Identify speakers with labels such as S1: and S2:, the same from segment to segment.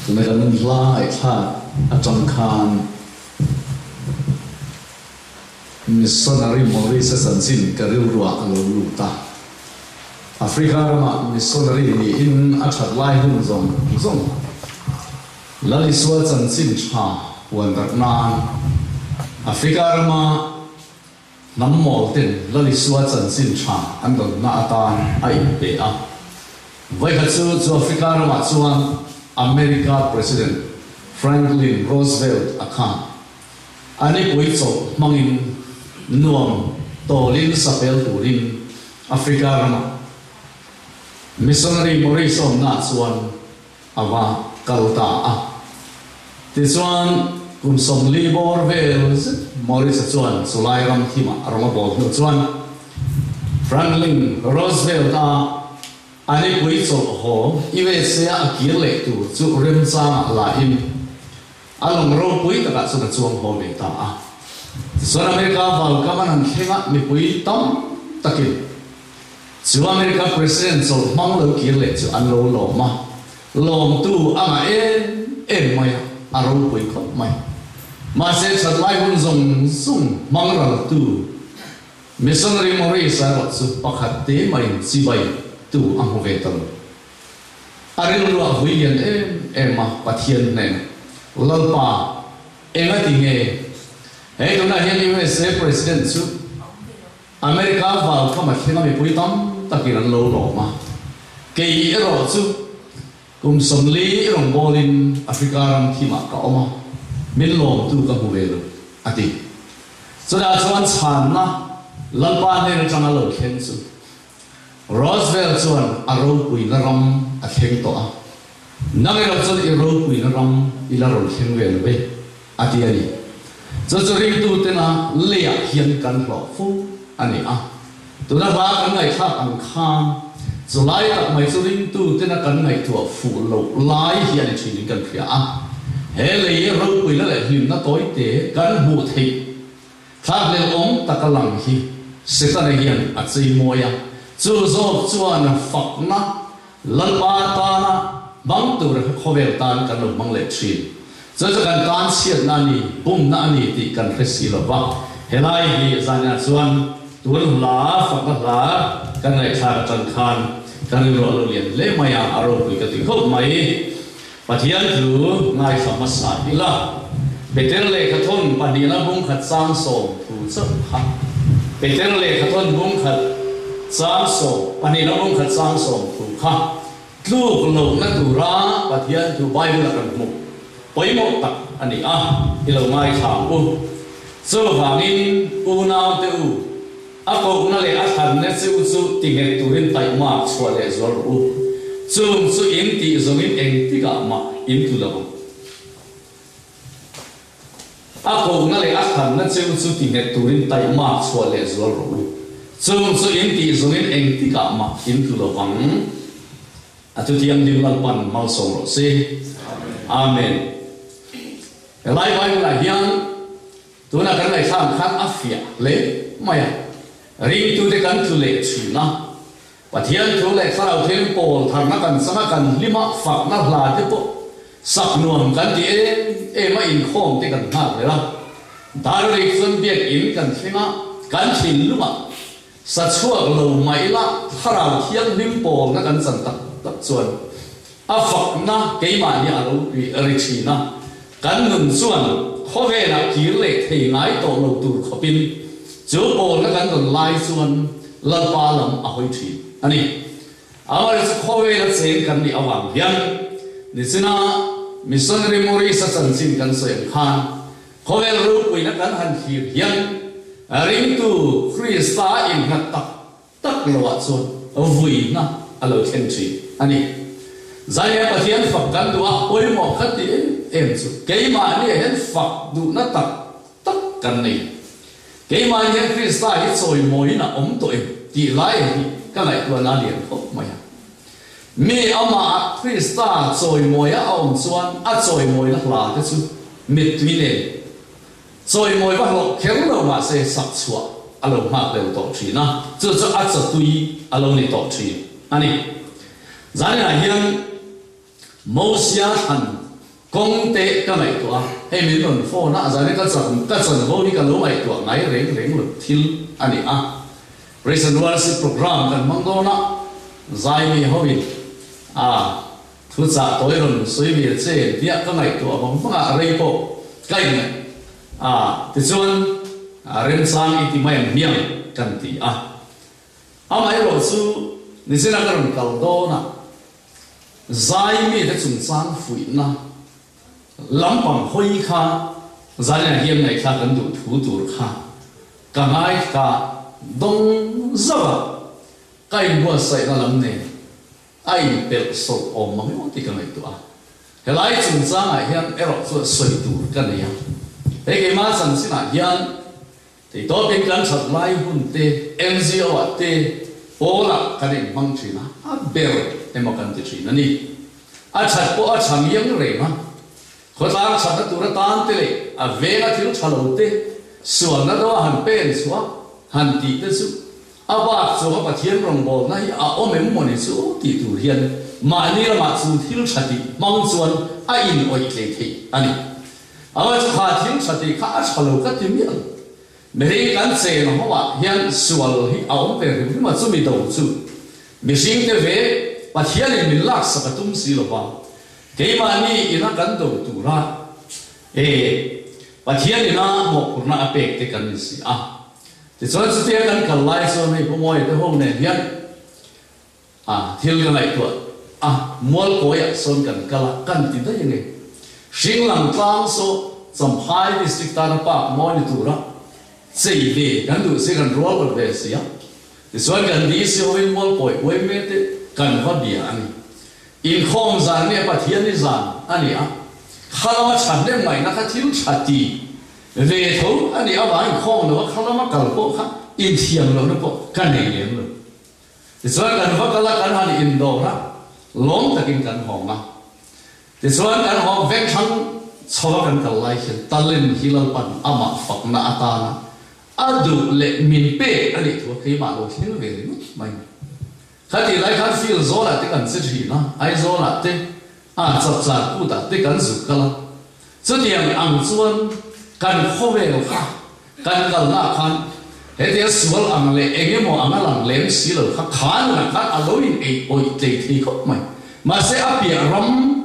S1: tụi này cần lại thà trong khan missionary Maurice Sansin karil ruwa alo luta Africa ma missionary ni in achat lai hun zong lali suwa Sansin cha wan rak nan Africa ma nam mol ten lali suwa Sansin cha an don na atan ai be a vai kha chu Africa ma chuan America President Franklin Roosevelt akhan ani pui cho mangin nuam tolin sapel turin Africa rama missionary Maurice na chuan awa kalta a ti chuan kum som libor vel Maurice chuan sulai ram thima rama bol no chuan Franklin Roosevelt a ani pui cho ho USA akil le tu chu rem cha la in along ro pui ta ka chu na chuang ho le ta a so America val kaman khenga mi pui tam takin chu America president so mang lo kir le chu an lo ma lom tu anga en mai aro pui khop mai ma se chat lai hun zong sung mang ral tu missionary Maurice ro chu pakhat te mai si bai tu ang ho ve tam aril lo huian ma pathian nen lalpa enga tinge hey tuna hian USA president chu America val kama khenga mi pui tam takin lo ma kei ero chu kum somli rong bolin Africa ram thima ka oma min lom tu ka hu ve lo ati so da chuan chan na lalpa ne changa lo khen chu Roosevelt chuan aro pui na ram a kheng to a nangero chuan i ro pui na ram i la ro kheng ve lo be ati ani cho ring tu tena lea hian kan lo fu ani a tuna ba kan ngai kha an kham zulai tak mai chu ring tu tena kan ngai tu fu lo lai hian chi kan phia a he le ro pui la le him na toi te kan hu thei thak le ong takalang hi setana hian a chei moya chu zo chuan fak na lalpa ta na bang tu ra khovel tan kan lo mang le thin cho kan tan siat na ni bum na ni ti kan resi lo ba helai hi zanya chuan tur la fak la kan lai thar tan khan kan ro lo lian le maya aro pi ka ti khop mai pathian thu ngai samasa ila beter le khathon panila bung khat sang so thu cha ha beter le khathon bung khat sang so panila bung khat sang so thu kha tlu lo na tu ra pathian thu bible kan mu poi mo tak ani a ilo mai thang u so wangin u naw te u a ko na le a than ne chu chu ti nge turin tai ma chwa le zor u chung chu in ti zongin eng ti ga ma in tu lo a ko na le a than na chu chu ti nge turin tai ma chwa le zor u chung chu in ti zongin eng ti ga ma in tu lo wang a tu tiang dim lan pan mal song ro se amen lai vai la hian tu na kan lai tham khan afia le maya ring tu de kan tu le china pathian tu le kharau them pol thar na kan sama kan lima fak na hla te po sak nuam kan ti e ma in khom te kan ha le la dar le sun biak in kan thina kan thin luma sa chuak lo mai la kharau thiang lim pol na kan san tak chuan a fak na ke ma ni alo ri china kan nun chuan khove na kir le thei ngai to lo tur khopin chu pol na kan don lai chuan lalpa lam a hoi thi ani awar khove na chen kan ni awang hian ni china missionary Maurice Sansin kan soem khan khove ru pui na kan han khir hian ring tu Krista in hat tak lo wa chuan vui na alo khen thi ani zaya pathian fak kan duwa oi mo khati em chu keima ni hen fak du na tak kan nei keima ni Krista hi choi moi na om to em ti lai hi ka lai tu na lian khop mai mi ama Krista choi moi a om chuan a choi moi na hla te chu mit tui le choi moi ba lo khel lo ma se sak chua alo ma le to thi na chu chu a cha tui alo ni to thi ani zania hian Mosia han công tế cái này tụi hay mình còn phô na giờ này cái trận vô đi cái lỗ này tụi ngay rèn luật thiếu anh ấy praise and worship program kan mang do na zai mi hoin thu cha tối rồi suy về chế dia cái này tụi bóng phăng rei po cái này thì chuan rem sang iti mai miang kan ti mai rồi su ni se na kan kal do na zai mi de chung sang fui na lam pang hoi kha zai na hiam này kha kan du thu tur kha ka ngai ka dong zawa kai bua sai na lam ne ai pel so om ma mo ti ka mai tu helai chung sang ai hian ero so soi tur kan ya cái mà sản sinh là hiện thì đó bên cạnh thật lai hun te NGO te bố là cái này mang chuyện á bèo em mà cần chuyện này nè chặt bố chăm yếm rồi mà khó ta chặt nó tụi nó tan te lệ về nó thiếu chả lâu te xuân nó đó hành bền xóa hành tị te su bác số các thiên rồng bò này ôm em muốn này số tị tụ hiện mà ni là mà su thiếu chặt tị mang xuân in oi thế thế anh khá thiếu sát thì khá lâu các tiếng miệng mấy cái xe nó họ hiện sual hi áo về thì mà chúng mình đầu chú mình sinh thế về và hiện nay mình lắc sắc tung xí lo vào cái mà ni nó cần đầu tu ra và hiện nay nó một cuộc nào bể thì cần gì thì cho nên chúng ta cần cần lại cho này cũng mọi cái hôm này hiện thiếu cái này thôi mua coi xong cần tìm thấy như này sinh làm trang số some high district ta pa monitor sei về kan du se kan role về sia thì so kan đi se hoi mol poi we me te kan va bia ani in khom zan ne pa thian ni zan ani khala chan ne mai na kha thil chati về tho ani wa in khom no khala ma kal po kha in thiam lo no po kan nei lem lo thì so kan va kala kan han in do ra lom takin kan hom thì so kan hom vek thang cho kan kal lai hian talin hilal pan ama fakna atana adu le min pe ani thu khi mà lo thil về ni mai khati lai khan feel zola te kan se thi na ai zola te chap cha ku ta te kan zu kala chu tiang ang chuan kan khowe lo kha kan kal na khan he te sual ang le engemo ang lang lem si lo kha khan na khan aloin e oi te thi khop mai ma se apia ram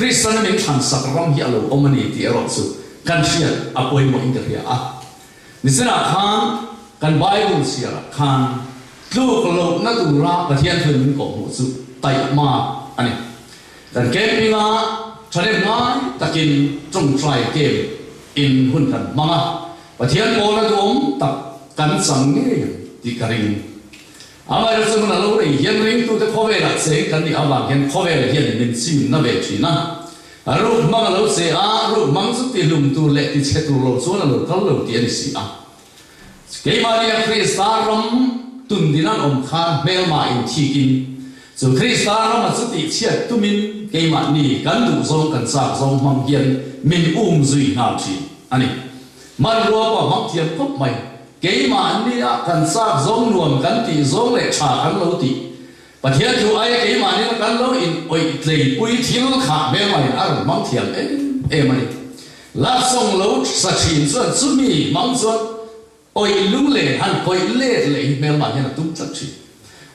S1: Christian mình thằng sắc ram hi alo omani ti ero su kan sian apoi mo inter ya ni sena khan kan bible sia khan lu ko na tu ra ka thian thun min ko mu su tai ma ani kan ke pinga thale ngai takin trong trai ke in hun kan manga pathian ko na dum tak kan sang nge ti karing ama ra sung na lo ri hian ring tu te khove la se kan ni awang hian khove la hian min sim na ve thina ru mang lo se ru mang su ti lum tu le ti che tu lo so na lo kal lo ti ani si ke maria krista ram tun dinan om khan mel ma in thi in so krista ram ma su ti che tu min ke ma ni kan du zong kan sa zong mang hian min zui na chi ani man ro pa mang thiam kop mai cái mà anh đi cần sa giống luồng cần thì giống lại trả cần lâu thì và thiệt chú ai cái mà anh cần lâu in oi lấy oi thiếu khả bên ngoài ăn mong thiệt em này lát xong lâu sa chín xuân xuân mi mong xuân oi lung lệ han oi lệ bên ngoài là tung chắc chi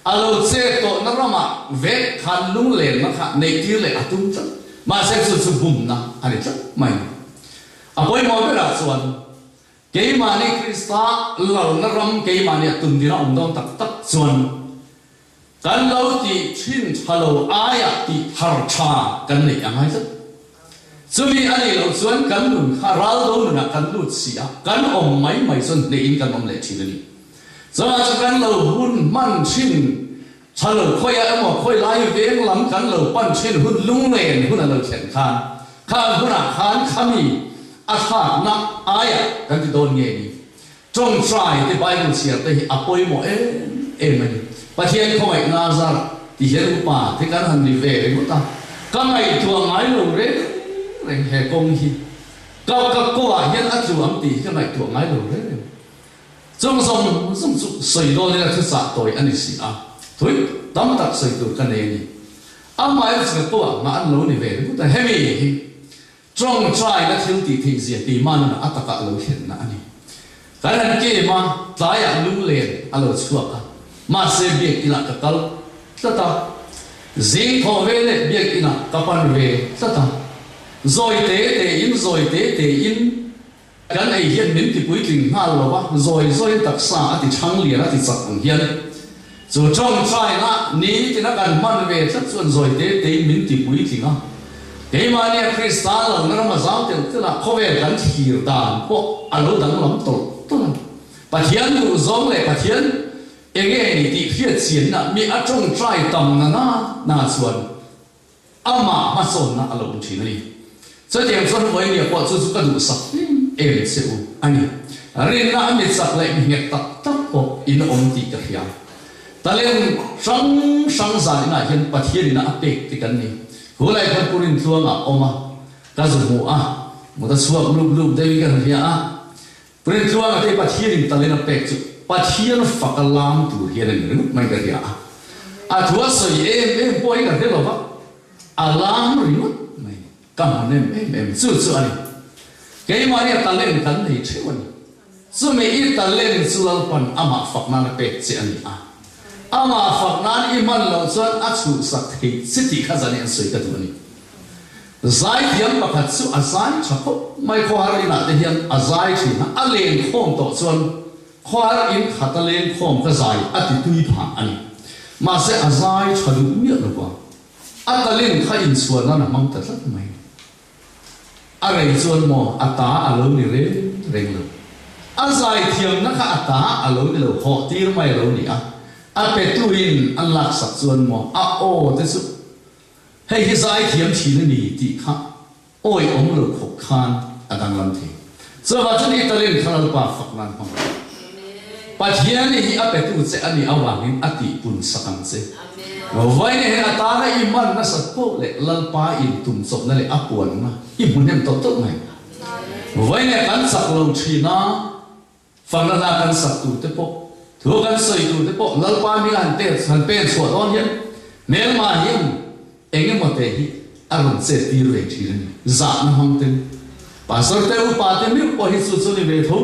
S1: alo xe to nó ra mà vét han lung lệ nó khả này kia lệ tung chắc mà sẽ sự bùng na anh chắc mày oi mong cái là xuân cái mà này Krista lâu nó ram cái mà này tuần đi nó ông đông tắc tắc xuân kan lâu thì chuyên hello ai thì har cha kan này ang hay rất cho nên anh ấy lâu xuân kan luôn khai ra đâu nữa kan luôn xia kan ông mấy xuân để in kan ông lệ chỉ đi cho nên kan lâu hun man chuyên hello khơi em mà khơi lại về lắm kan lâu pan chuyên hun lung lên hun là lâu thiện khan khan hun là khan khami khát nặng ai cái gì đồn nghe đi trong trai thì Bible xia thì apoi mo em này và thiên không phải na ra thì hiện uppa thì cái hành đi về đấy ta các ngày thường ngày lâu đấy này hè công hi các cô à hiện ắt chịu ấm thì các ngày thường ngày lâu đấy trong sợi đôi này là thứ sát tội anh đi xia thôi tóm tắt sợi đôi cái này đi mai cái cô à mà ăn lâu đi về đấy ta heavy trong trai nó thiếu tỷ thị gì tỷ man nó ắt cả lâu hiện nãy này cái này kia mà trái à lung lên à lâu chuộc à mà sẽ biết ina cái câu tất ta riêng thọ về này biết ina cái phần về tất ta rồi tế in cái này hiện đến thì cuối cùng hà lo ba rồi đặc sản thì trăng liền thì sặc hiện rồi trong trai nó ní thì nó cần man về rất chuẩn rồi tế đến thì cuối cùng à cái mà này Christian là nó mà giáo tiền tức là có vẻ gắn hiểu đàn bộ alo đằng lắm tổ là bà thiên đủ giống này bà thiên em nghe này thì phía chiến là mi ở trong trai tầm na xuân ama mà xuân na alo chỉ này cho tiền xuân với nhiều quả chú cái đủ sắc em sẽ u anh riêng là mi sắc lại mi nghe tắc bộ in ông tí cái hiệp ta lên sáng dài na hiện bà thiên na áp thì cái này hồi lại con curin thuang à oma ta dùng mũ một ta suam lúp đây cái này curin thuang à đây bắt hiền ta lên là bẹt chứ bắt hiền phật alam tu hiền này lúc mấy cái gì thua sợi em bôi cái này là alam rồi lúc này cảm ơn em chú anh cái mà này ta lên cái này chứ anh chú mấy ta lên chú là phần ama phật na bẹt chứ anh ama phật nan iman lo chuan a chu sak thei city kha zani an soi ka tu ni zai thiam pakhat chu azai thakho mai khwar ina te hian azai thina a len khom to chuan khwar in khata len khom ka zai a ti tui pha ani ma se azai thadu mi lo ba a ta len kha in suan na mang ta tlat mai a rei chuan mo ata a lo ni reng lo azai thiam na kha ata a lo ni lo ho tir mai lo ni petuin an lak sak chuan mo o te chu hei zai thiam thil ni ti kha oi om lo khop khan adang lam the so wa chuni talen khalal pa faknan pang pathian ni petu che ani awangin ati pun sakam che vai ne ata na iman na sakpo le lalpa in tum sop na le apuan na i munem to to mai vai ne kan sak lo thina fangna kan sak tu te po thuaกันsoi tu te po lalpa mi an te san pe so on hian mel ma hian enge mo te hi aron se ti re thi ni za na hong ten pastor te u pa te mi po hi su ni ve tho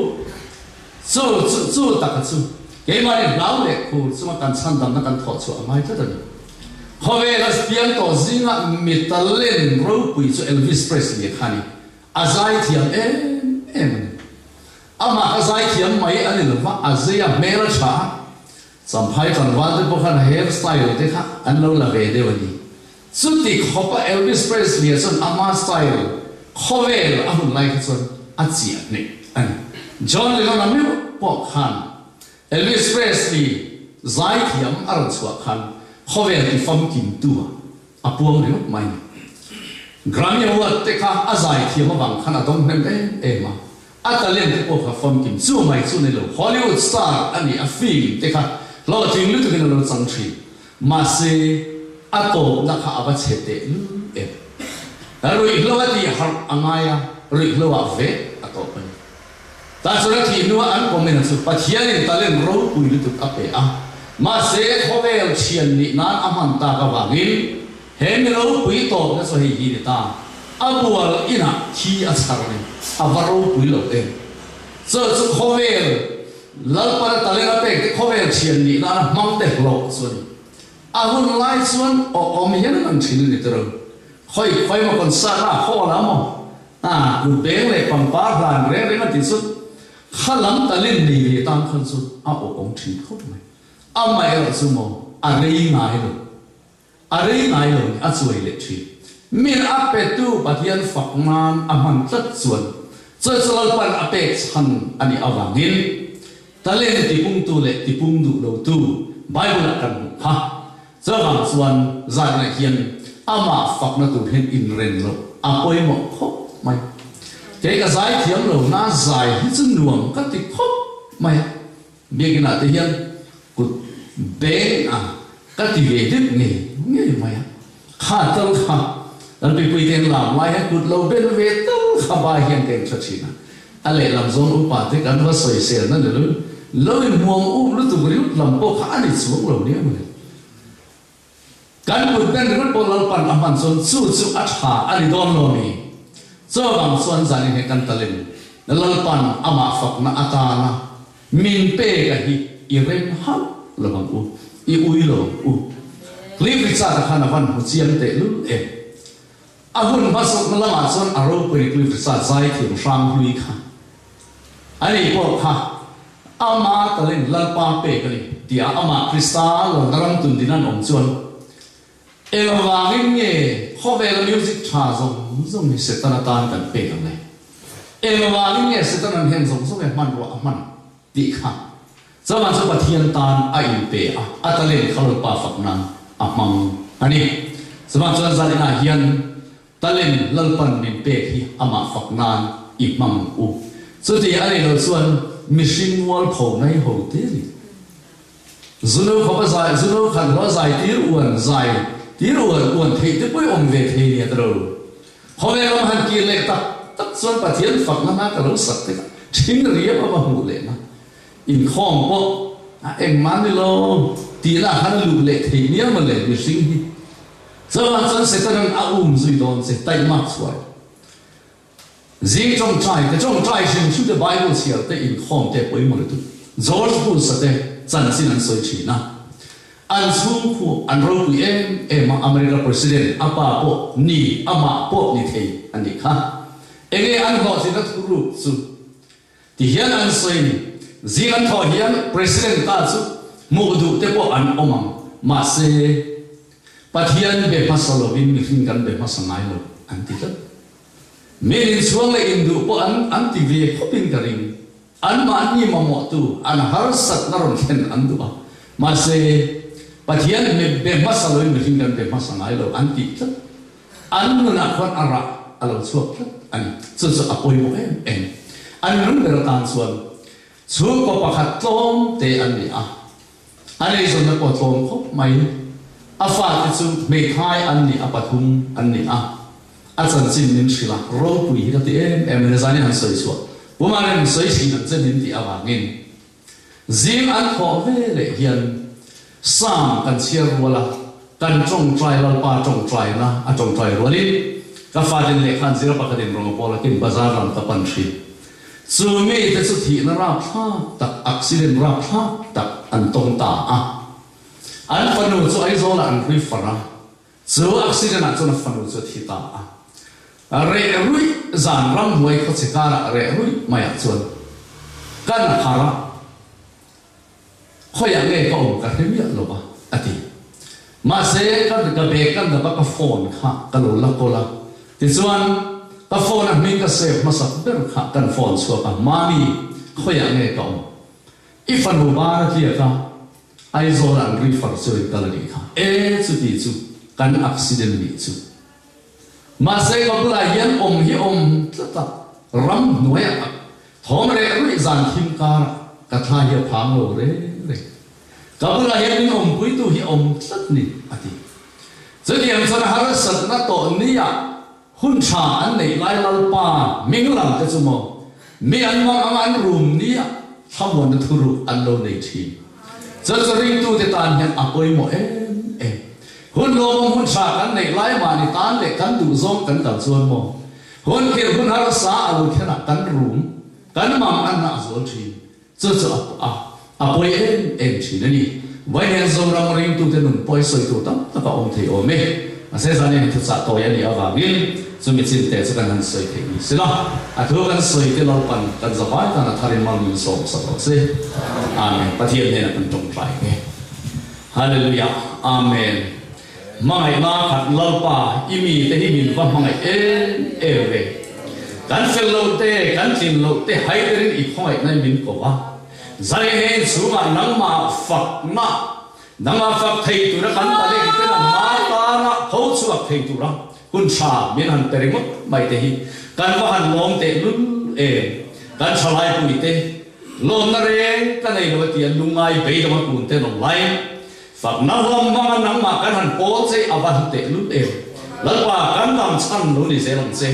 S1: su ta ka su ke ma ni lau le ku su ma kan chan dam na kan tho chu amai ta ni khove las pian to zinga mi ta len ro pui chu Elvis Presley khani azai thiam em ama azai thiam mai ani lo va azia mera cha samphai tan wan te bokhan hair style te kha an lo la ve de wani suti khopa Elvis Presley son ama style khovel ahun like son achia ne an John Lennon ami po khan Elvis Presley zai thiam aron chua khan khovel ti fam kim tu apuang ne mai Grammy Award te kha azai thiam bang khan adong nem ema Atalen te po ka fam kim chu mai chu ne lo Hollywood star ani a film te kha lo ting lu tu ke lo chang thi ma se ato na kha aba chete e ro I lo ti har angaya ro lo wa ve ato pa ta so na thi nu an comment su pathian in talen ro pui lu tu ape ma se khovel chian ni nan aman ta ka wangin hem lo pui to na so hi ni ta abual ina thi a char ni avaro pui lo te so chu khovel lalpa talena pe khovel chian ni na mang te lo so ni ahun lai chuan om hian an thil ni tero khoi ma kon sa na kho la mo lu beng le pang pa ran re ma ti su khalam talin ni le tang khan su ong thi kho mai mai lo su mo rei ngai lo a chuai le thi min apetu pathian fakman aman tat chuan chal pan apek chan ani awangin talen ti pung tu le ti pung du lo tu bible kan ha zawang chuan zan na hian ama fakna tu hen in ren lo apoi mo kho mai ke ka zai thiam lo na zai hi chu nuam ka ti kho mai begina te hian kut be ka ti ve dip nge mai kha tal kha dan pi pui ten lam lai ha kut lo ben ve tal kha ba hian ke chachina ale lam zon upa te kan va soi sel na le lo in muam lu tu gri lam po kha ani chu lo ni ma kan kut ben ru po lam pan aman son chu a tha ani don lo ni so bang suan zani he kan talin lalpan ama fak na atana min pe ka hi irem ha lawang u I ui lo u Cliff Richard khana van hu chiam te lu ahun masuk malama son aro pe Cliff Richard zai thim sang hui kha ani po kha ama talin lalpa pe kali tia ama krista lo naram tun dinan om chuan elawangin nge khovel music tha zong ni setana tan kan pe kan le elawangin nge setana hen zong man ro man ti kha zaman so pathian tan a in pe a atalen khalpa faknan amang ani zaman so zalina hian talen lalpan min pe hi ama faknan imang u so ti ani lo suan mission wall pho nai ho te ri zuno khoba zai zuno khan ro zai tir uan thei te poi om ve thei ni atro khobe ram han ki le tak suan pathian fakna na ka lo sak te thing ria ba hu le na in khom po eng man lo ti la han lu le thei ni ma le ni sing hi zaman san se tan a zui don se tai mak suai zing trong trai shin chu the bible here te in khom te poi mo le tu George Bush sa te chan sin an soi chi na an chung khu an ro pu em America president apa po ni ama po ni thei an ni kha enge an ho sin na thu ru su ti hian an soi ni zing an tho hian president ta chu mu du te po an omang ma se pathian be pasalovin mi hing kan be pasangai lo an ti ta menin chuang le indu po an ti ve khopin karing an ma ni ma mo tu an har sat na ron khen an du ba ma se pathian me be pasalovin mi hing kan be pasangai lo an ti ta an na khon ara alo chuak an chu apoi mo em an nun be tan chuan chu ko pakhat tlom te an ni a ani zon na ko tlom khop mai afa te chu me khai an ni apathum an ni a achan chin nin sila ro pui hi ti em ne zani han soi chu bumanen soi sin an chen din ti awangin zim an kho ve le hian sam kan chiar wala kan chong trai lal pa chong trai na a chong trai wali ka fa din le khan zira pakadin rong pola kin bazar lam ka pan thri chu me te chu thi na ra pha tak accident ra pha tak an tong ta a an fanu chu ai zo la an ri fara chu accident an chu na fanu chu thi ta a re rui zan ram huai kho chikara re rui maya chuan kan hara khoya nge ko ka hemia lo ba ati ma se kan ka be kan da ba ka phone kha ka lo la ko la ti chuan ka phone a min ka save ma sak ber kha kan phone chu ka mami khoya nge ka i fanu ba ti ka ai zo ran ri far chu ka la ni kha chu ti chu kan accident ni chu ma se ko la yan hi ta ram noya thom re ri zan thim ka ka tha ye phang lo re ka la yan pui tu hi tat ni ati chu ti am sana har sat na to ni ya hun cha an nei lai lal pa ming lam te chu mo mi an ma an room ni ya thamon na thuru an lo nei thi chu ring tu te tan hian apoi mo hun lo hun sa kan nei lai ma ni tan le kan du zong kan dal chuan mo hun khir hun har sa alu khena kan room kan mam an na zol thi chu apoi thi ni vai hen zo ram ring tu te nun poi soi tu tam ta ka om thei o me a se zani ni thu sa to ya ni awa gin chu mi chin te chu kan han soi thei ni sila a thu kan soi te lo pan kan za bai ta na tharin mal ni so sa to se amen pathian ne na kan tong trai ke hallelujah amen mai na khat lalpa imi te hi min va mangai ve kan fello te kan tin lo te haiderin I khoi nai min ko wa zai he suma nangma fak thei tu ra kan ta le ki na ma ta na ho chuak thei tu ra kun cha min han tereng mai te hi kan wa han lom te lun kan chalai pu te lom na re kan nei lo ti lungai be da ma kun te no lai fak na lom ma nang ma kan han po che avan te lun lalpa kan dam chan lo ni se long se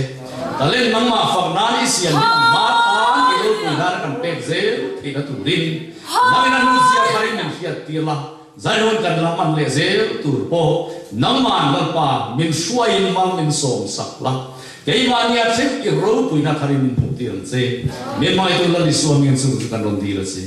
S1: talen nang ma fak na ni sian ma ta ki lo ku na kan pe ze ti ka tu rin na na nu sia parin nem sia ti la zairon kan la man le ze tur po nang man lalpa min shuai in mal min som sak la cái mà nhà chết cái râu bùi na khari mình phục tiền xe miền mai tôi là đi xuống miền xuống cái đồn đi là gì